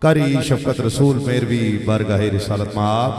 कारी शफकत रसूल मेरवी बारगाह रिसालत माब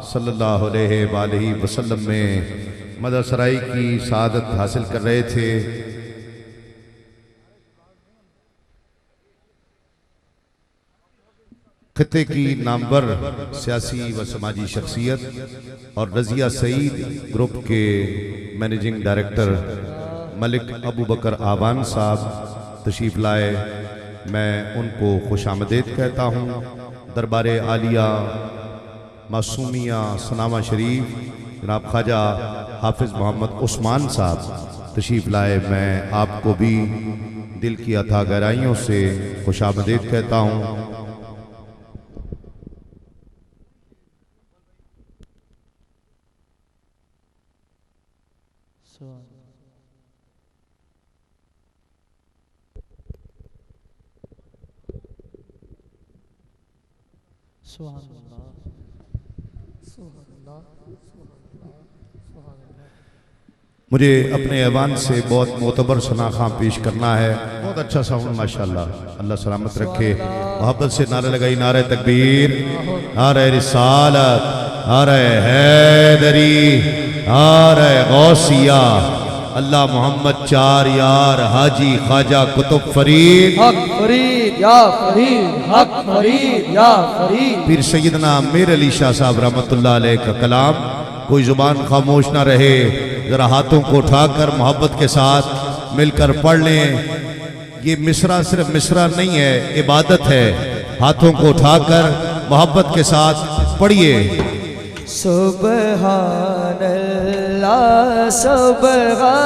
सल्लल्लाहु अलैहि वसल्लम में मदरसराई की सादत हासिल कर रहे थे। खिते की नामवर सियासी व समाजी शख्सियत और रजिया सईद ग्रुप के मैनेजिंग डायरेक्टर मलिक अबू बकर आवान साहब तशरीफ लाए। मैं उनको खुशामदीद कहता हूँ। दरबारे आलिया मासूमिया सनामा शरीफ जनाब ख्वाजा हाफिज मोहम्मद उस्मान साहब तशरीफ लाए। मैं आपको भी दिल की अथा गहराइयों से खुशामदीद कहता हूँ। मुझे अपने ऐवान से बहुत मोतबर सनाखा पेश करना है। बहुत अच्छा साउंड माशाल्लाह, अल्लाह सलामत रखे। मोहब्बत से नारे लगाई, नारे तकबीर, नारे रिसालत, नारे हैदरी, नारे गौसिया। अल्लाह मोहम्मद चार यार हाजी ख्वाजा कुतुब फरीद हक फरीद या फरीद, हक फरीद या फरीद। पीर सैयदना मीर अली शाह साहब रहमतुल्लाह अलैह का कलाम। कोई जुबान खामोश ना रहे, जरा हाथों को उठाकर मोहब्बत के साथ मिलकर पढ़ लें। ये मिसरा सिर्फ मिसरा नहीं है, इबादत है। हाथों को उठाकर मोहब्बत के साथ पढ़िए। सुबहानल्लाह सुबहानल्लाह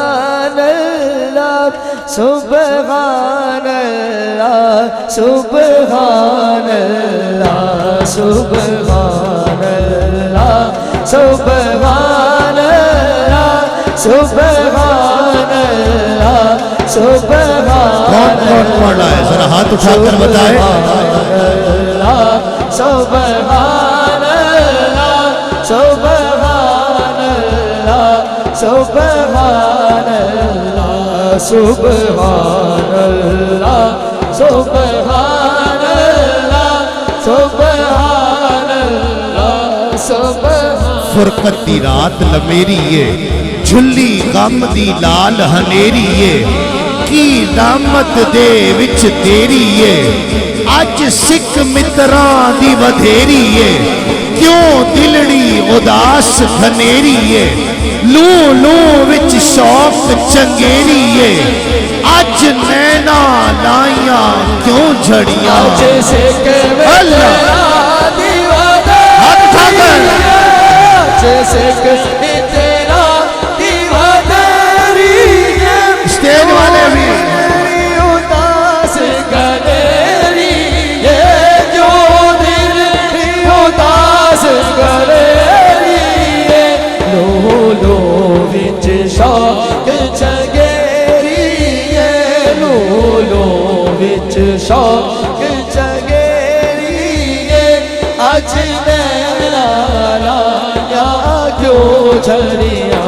सुबहानल्लाह सुबहानल्लाह सुबहानल्लाह सुबहानल्लाह सुबहानल्लाह सुबहानल्लाह। कौन कौन पढ़ रहा है जरा हाथ उठाकर बताए। सुबहानल्लाह सुबहानल्लाह सुबहानल्लाह सुबहानल्लाह सुबहानल्लाह सुबहानल्लाह सुबहानल्लाह। फुरकत दी रात लमेरीए झुल्ली गम दी लाल हनेरीए की रामत दे विच तेरीए अज सिख मित्रां दी वधेरीए क्यों दिलड़ी उदास खनेरीए लू लू विच शौक चंगेरीए अज नैना लाइया क्यों झड़िया। स्टेज वाले भी उदास गलेरी ये जो दिल उदास गलेरी ये लो लो विच शौक चगेरी ये लो लो विच शौक चगेरी ये अज नैना लाया क्यों झरिया।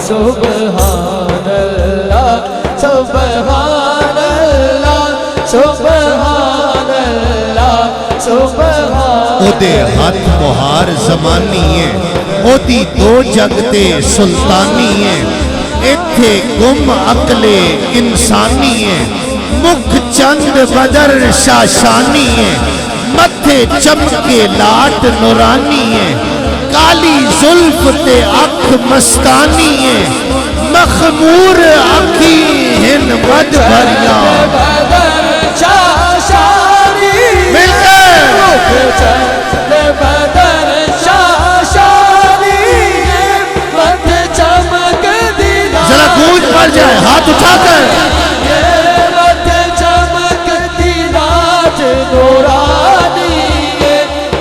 सुबहानल्लाह सुबहानल्लाह सुबहानल्लाह सुबहान। ओदे हथ मुहार जमानी है ओदी दो जगते सुल्तानी है इत्थे गुम अकले इंसानी है मुख चंद बदर शाशानी है मथे चमके लाट नूरानी है काली जुल्फ ते अख मस्तानी है मखमूर अखी हिन मद भरिया। जरा गूंज पड़ जाए हाथ उठाकर।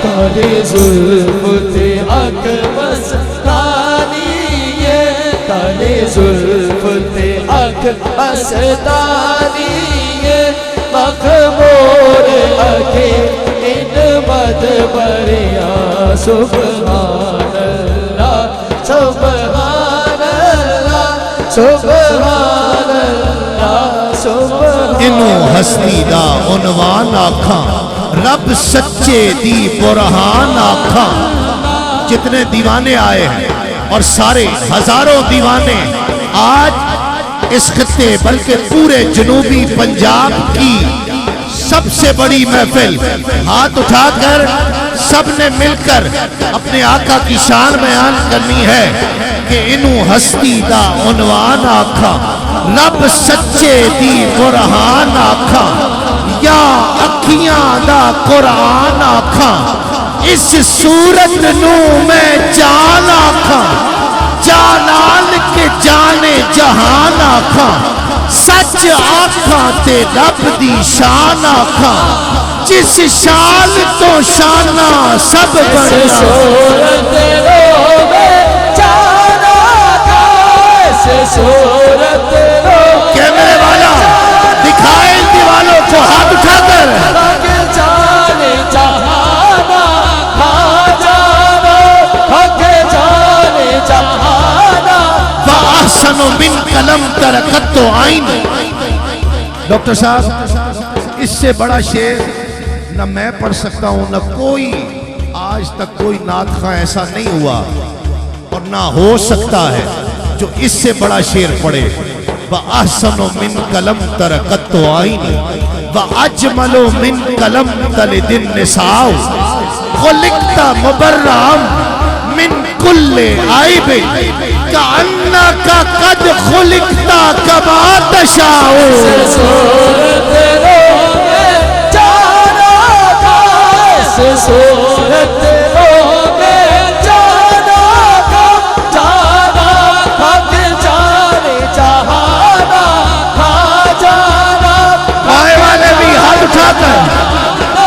काली जुल्फ ते अख मस्तानी ये काली जुल्फ ते अख मस्तानी ये मखमूर अखे इन मद भरिया। सुबहानल्लाह सुबहानल्लाह सुबहानल्लाह सुबहान। इनू हस्ती दा उनवान आखा रब सच्चे दी बुरहान आखा। जितने दीवाने आए हैं और सारे हजारों दीवाने आज इस खित्ते बल्कि पूरे जनूबी पंजाब की सबसे बड़ी महफिल, हाथ उठाकर सबने मिलकर अपने आका की शान बयान करनी है कि इनू हस्ती दा उन्वान आखा, रब सच्चे दी बुरहान आखा, या अखियां दा कुरान आखा। इस सूरत नू मैं जान आखा, जालाल के जाने जहान आखा। सच आखा ते रब दी शान आखा, जिस शान तो शाना सब बना। कैमरे वाला दिखाए दीवालों को हाथ उठाकर। बिन कलम तरकत तो आइन। डॉक्टर साहब, इससे बड़ा शेर न मैं पढ़ सकता हूं, न कोई आज तक कोई नात खां ऐसा नहीं हुआ और ना हो सकता है जो इससे बड़ा शेर पढ़े। व अहसनो मिन कलम तरकत तो आइन व अजमलो मिन कलम तल दिन निसाओ खुलिकता मुबर्राम मिन कुल्ले आइबे कान्ना का कद खुलिकता कमा तशाओ। आए वाले भी हाथ उठाकर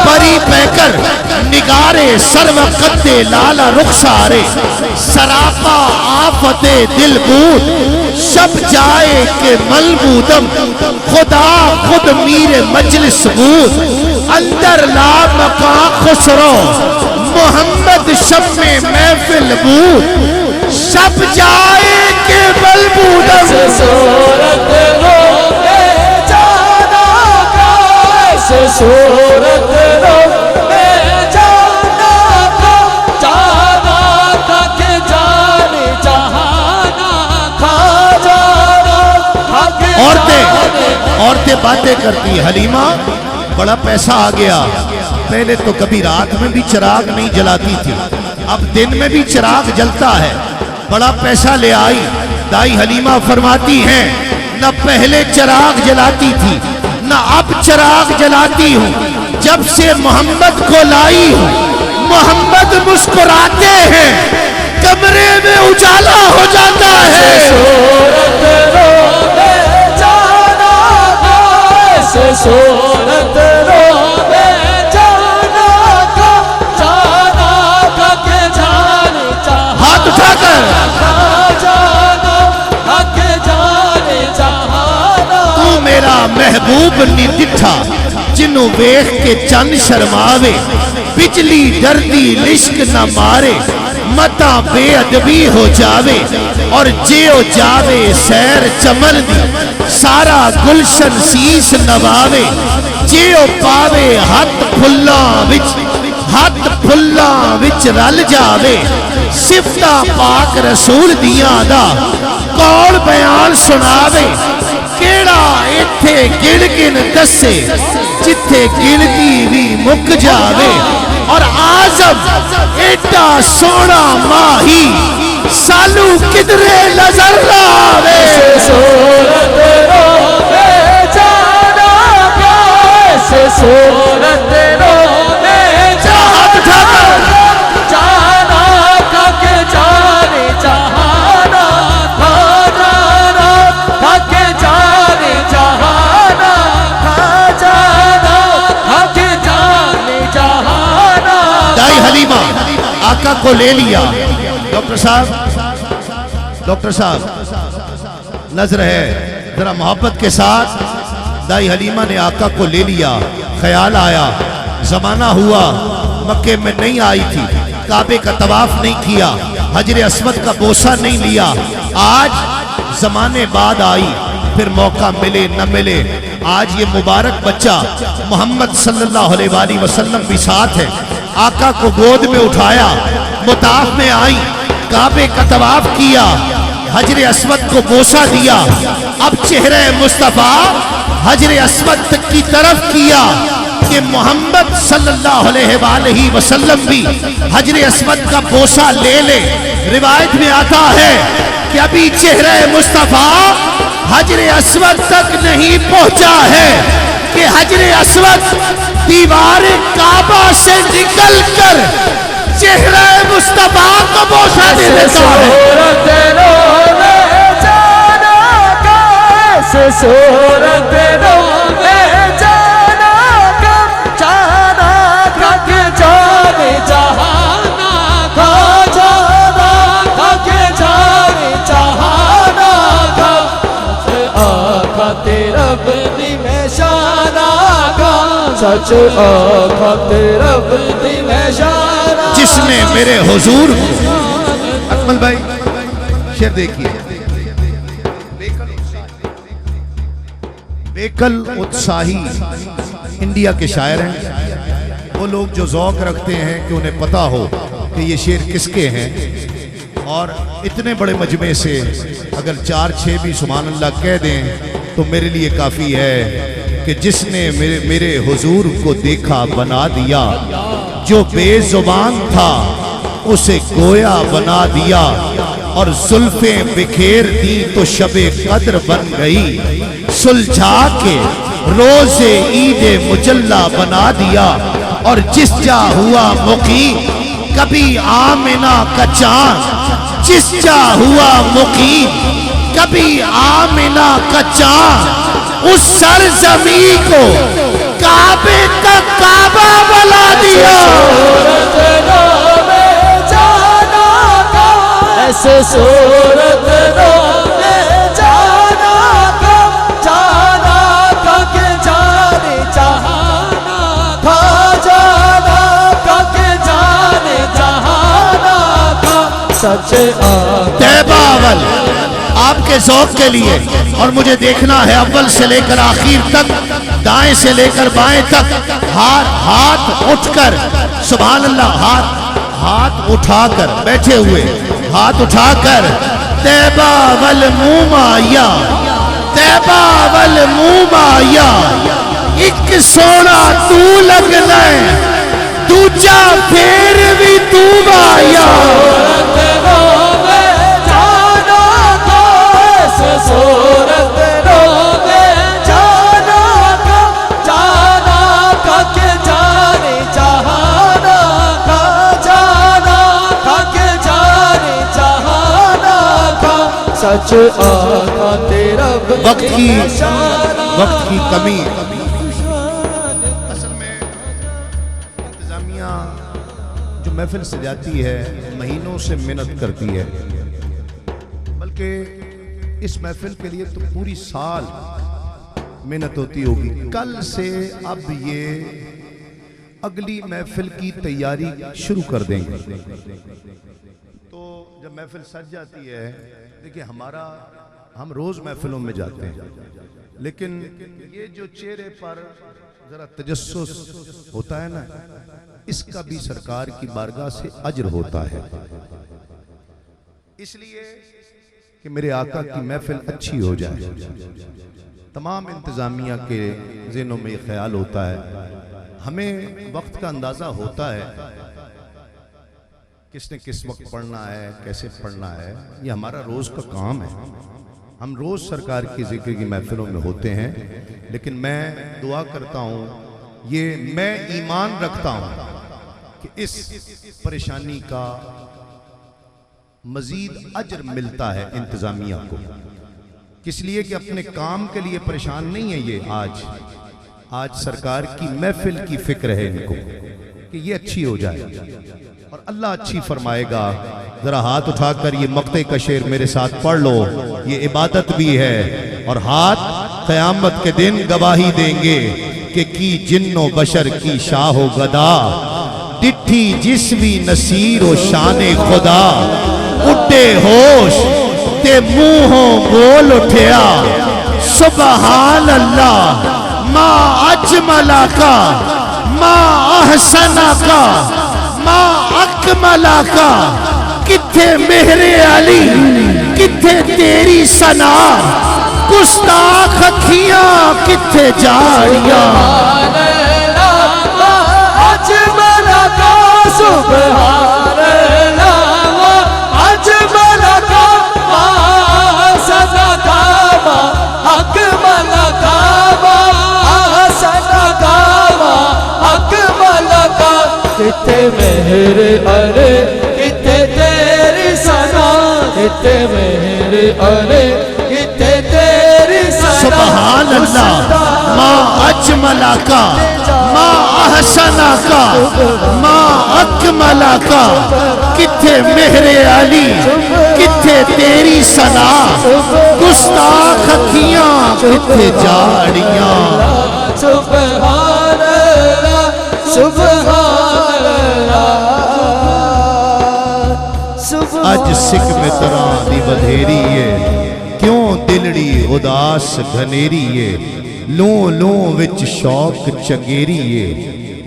परी पैकर निगारे सर्वकते लाला रुखसारे सरापा आफते दिलबूद शब जाए के मलबूदम खुदा खुद मीरे मजलिस बूद अंदर ला मका खुसरो मोहम्मद शब में महफिल बूद शब जाए के मलबूदम। औरतें बातें करती, हलीमा बड़ा पैसा आ गया, पहले तो कभी रात में भी चिराग नहीं जलाती थी, अब दिन में भी चिराग जलता है, बड़ा पैसा ले आई। दाई हलीमा फरमाती हैं, न पहले चिराग जलाती थी न अब चिराग जलाती हूँ, जब से मोहम्मद को लाई हूँ मोहम्मद मुस्कुराते हैं, कमरे में उजाला हो जाता है। हाथ उठाकर तू मेरा महबूब नी दिठा जिन्नू वेख के चंद शर्मावे, बिजली डरदी लिश्क न मारे मता बेअदबी हो जावे, और जेओ जावे सैर चमन दी सारा गुलशन शीस नवावे, जेओ पावे हथ फुल्ला विच रल जावे, सिफता पाक रसूल दियां दा कौल बयान सुनावे, केड़ा इत्थे गिण गिण दसे जिथे गिणती भी मुक जावे, और आजम एडा सोना माही सालू किधरे नजर आवे। आका को ले लिया। डॉक्टर साहब नजर है जरा मोहब्बत के साथ, दाई हलीमा ने आका को ले लिया। ख्याल आया जमाना हुआ मक्के में नहीं आई थी, काबे का तवाफ नहीं किया, हजर अस्वद का बोसा नहीं लिया, आज जमाने बाद आई, फिर मौका मिले न मिले, आज ये मुबारक बच्चा मोहम्मद सल्लल्लाहु अलैहि वसल्लम भी साथ है। आका को गोद में उठाया, मुताफ में आई, काबे का तवाफ किया, हजर अस्वद को बोसा दिया। अब चेहरे मुस्तफा हजर अस्वद की तरफ किया कि मोहम्मद सल्लल्लाहु अलैहि वसल्लम भी हजर अस्वद का बोसा ले ले। रिवायत में आता है कि अभी चेहरे मुस्तफा हजर अस्वद तक नहीं पहुंचा है कि हजर अस्वद दीवार काबा से निकलकर चेहरे मुस्तफा को बोसा दे देता है। सूरत सच आखा तेरा बदी में शाना। जिसने मेरे हुजूर को, अकमल भाई शेर देखिए, बेकल उत्साही इंडिया के शायर हैं। वो लोग जो ज़ौक़ रखते हैं कि उन्हें पता हो कि ये शेर किसके हैं, और इतने बड़े मजमे से अगर 4-6 भी सुभान अल्लाह कह दें तो मेरे लिए काफ़ी है कि जिसने मेरे हुजूर को देखा बना दिया, जो बेजुबान था उसे गोया बना दिया, और जुल्फें बिखेर दी तो शबे कद्र बन गई, सुलझा के रोजे ईदे मुजल्ला बना दिया। और जिस जा हुआ मुकीम कभी आमिना का चांद, जिस जा हुआ मुकीम कभी आमिना का चांद, उस सरजमी को काबे का काबा बना दिया। ऐसे सूरत जाना के जाने जहाना था, जाना के जाने जहाना था। सच तैबावल आपके ज़ौक़ के लिए, और मुझे देखना है अव्वल से लेकर आखिर तक, दाएं से लेकर बाएं तक, हाथ उठकर सुभान अल्लाह, हाथ उठाकर बैठे हुए, हाथ उठाकर तैबावल मुँह माया, तैबावल मुँह माया, एक सोना तू लगना दूजा फेर भी तू माया। सूरत जाना के जाने जहाना का, जाना के जाने जहाना का। सच आका तेरा वक्त की कमी, असल में इंतजामिया जो महफिल सजाती है महीनों से मेहनत करती है, बल्कि इस महफिल के लिए तो पूरी साल मेहनत होती होगी। कल से अब ये अगली महफिल की तैयारी शुरू कर देंगे। तो जब महफिल सज जाती है, देखिए हम रोज महफिलों में जाते हैं, लेकिन ये जो चेहरे पर जरा तजस्सुस होता है ना, इसका भी सरकार की बारगाह से अज्र होता है। इसलिए कि मेरे आका की महफिल अच्छी हो जाए, तमाम इंतज़ामिया के ज़हनों में ख्याल होता है, हमें वक्त का अंदाज़ा होता है किसने किस वक्त पढ़ना है, कैसे पढ़ना है। ये हमारा रोज़ का काम है। हम रोज़ सरकार की ज़िक्र की महफिलों में होते हैं, लेकिन मैं दुआ करता हूँ, ये मैं ईमान रखता हूँ कि इस परेशानी का मजीद अजर मिलता है इंतजामिया को, किस लिए कि अपने काम के लिए परेशान नहीं है ये। आज सरकार की महफिल की फिक्र है इनको कि ये अच्छी हो जाए, और अल्लाह अच्छी फरमाएगा। जरा हाथ उठाकर ये मक्ते का शेर मेरे साथ पढ़ लो, ये इबादत भी है, और हाथ क़यामत के दिन गवाही देंगे कि की जिन्नो बशर की शाहो गदा, डिठी जिस्वी नसीरो शाने खुदा, उड्डे होश ते मुंहों बोल उठिया, सुबहान अल्लाह मा अजमला का मा अहसना का मा अकमला का। किथे मेहरे अली किथे तेरी सना, गुस्ताख अखियां किथे जाड़ियां। अजमल का सुभान अल्लाह, अजमल का सदा काबा, अकमल काबा सदा काबा, अकमल का। किथे मेहरे अरे किथे तेरी सना, किथे मेहरे अरे किथे तेरी सना। सुभान अल्लाह मा अजमला का मा अहसना का मा अकमला का। किथे मेहरे अली किथे तेरी सना, गुस्ताख अखियां किथे जाड़ियां। सुभान अल्लाह सुभान अल्लाह सुभान। अज सिख मित्रा दी बधेरी है, क्यों दिलड़ी उदास घनेरी है। लू लू विच शौक चंगेरी है,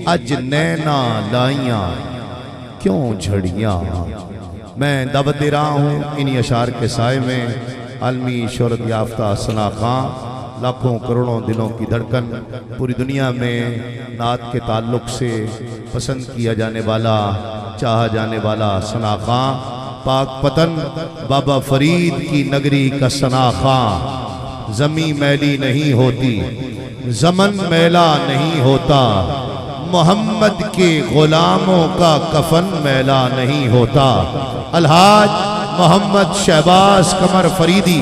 अज नैना लाइया क्यों झड़ियां। मैं दावत दे रहा हूँ इन्हीं अशार के साय में आलमी शोहरत याफ्ता सना खां, लाखों करोड़ों दिलों की धड़कन, पूरी दुनिया में नात के ताल्लुक से पसंद किया जाने वाला, चाहा जाने वाला सना खां, पाक पतन बाबा फरीद की नगरी का सना खां। जमी मैली नहीं होती, जमन मैला नहीं होता, मोहम्मद के गुलामों का कफन मैला नहीं होता। अलहाज मोहम्मद शहबाज कमर फरीदी